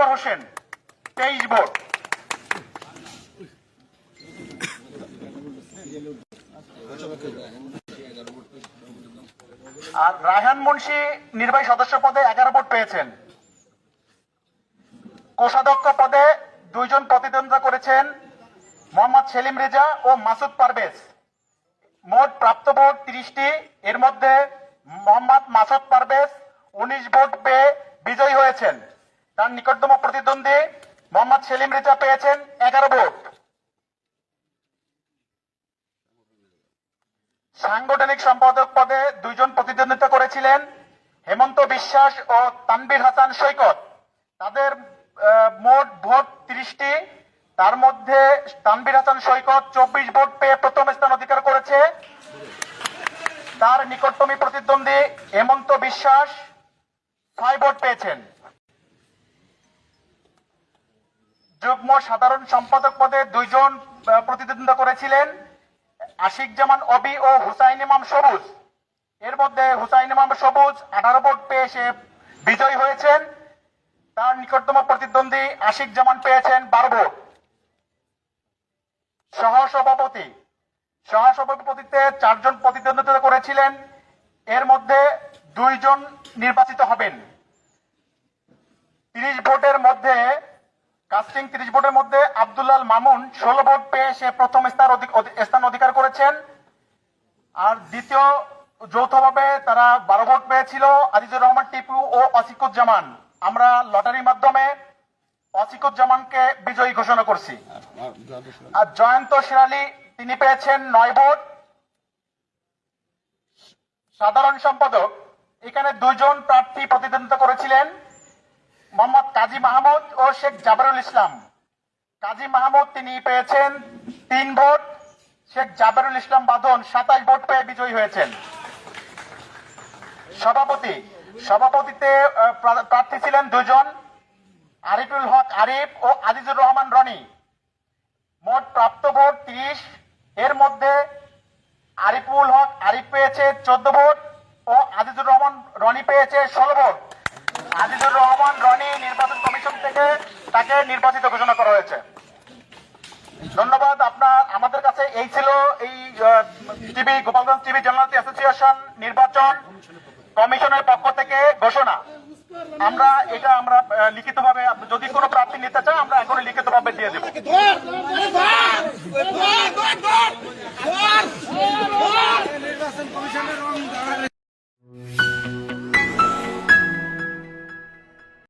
Akbar Hossain 23 vote. আর রায়হান মুন্সি নির্বাহী সদস্য পদে 11 ভোট পেয়েছেন। কোষাধ্যক্ষ পদে 2 জন প্রতিদ্বন্দ্বিতা করেছেন, মোহাম্মদ সেলিম রেজা ও মাসুদ পারভেজ। মোট প্রাপ্ত ভোট 30টি। এর মধ্যে মোহাম্মদ মাসুদ পারভেজ 19 ভোট পেয়ে বিজয়ী হয়েছেন। তার নিকটতম প্রতিদ্বন্দ্বী মোহাম্মদ সেলিম রেজা পেয়েছেন 11 ভোট। সাংগঠনিক সম্পাদক পদে 2 জন প্রতিদ্বন্দ্বিতা করেছিলেন, হেমন্ত বিশ্বাস ও তানভীর হাসান সৈকত। তাদের মোট ভোট 30টি। তার মধ্যে তানভীর হাসান সৈকত 24 ভোট পেয়ে প্রথম স্থান অধিকার করেছে। তার নিকটতমী প্রতিদ্বন্দ্বী হেমন্ত বিশ্বাস 6 ভোট পেয়েছেন। যুগ্ম সাধারণ সম্পাদক পদে 2 জন প্রতিদ্বন্দ্বিতা করেছিলেন, আশিক জামান অবি ও হুসাইন ইমাম সবুজ। এর মধ্যে হুসাইন ইমাম সবুজ 18 ভোট পেয়ে সে বিজয়ী হয়েছেন। তার নিকটতম প্রতিদ্বন্দ্বী আশিক জামান পেয়েছেন 12 ভোট। সহসভাপতিতে 4 জন প্রতিদ্বন্দ্বিতা করেছিলেন, এর মধ্যে 2 জন নির্বাচিত হবেন। 30 ভোটের মধ্যে আব্দুল্লাহ মামুন 16 ভোট পেয়ে সে প্রথম স্থান অধিকার করেছেন। আর দ্বিতীয় যৌথভাবে তারা 12 ভোট পেয়েছিল আজিজুর রহমান টিপু ও অসিকুজ্জামান। আমরা লটারির মাধ্যমে অসিকুজ্জামানকে বিজয়ী ঘোষণা করছি। আর জয়ন্ত শিরালি তিনি পেয়েছেন 9 ভোট। সাধারণ সম্পাদক এখানে 2 জন প্রার্থী প্রতিদ্বন্দ্বিতা করেছিলেন, মোহাম্মদ কাজী মাহমুদ ও শেখ জাবেরুল ইসলাম। কাজী মাহমুদ তিনি পেয়েছেন 3 ভোট। শেখ জাবেরুল ইসলাম বাঁধন 27 ভোট পেয়ে বিজয়ী হয়েছেন। সভাপতিতে প্রার্থী ছিলেন 2 জন, আরিফুল হক আরিফ ও আজিজুর রহমান রনি। মোট প্রাপ্ত ভোট 30। এর মধ্যে আরিফুল হক আরিফ পেয়েছে 14 ভোট ও আজিজুর রহমান রনি পেয়েছে 16 ভোট। আজিজুর রহমান রনি নির্বাচন কমিশন থেকে তাকে নির্বাচিত ঘোষণা করা হয়েছে। ধন্যবাদ। আমাদের কাছে এই ছিল এই গোপালগঞ্জ টিভি জার্নালিস্ট অ্যাসোসিয়েশন নির্বাচন কমিশনের পক্ষ থেকে ঘোষণা। আমরা লিখিতভাবে, যদি কোনো প্রার্থী নিতে চায় আমরা এখনই লিখিতভাবে দিয়ে দেব।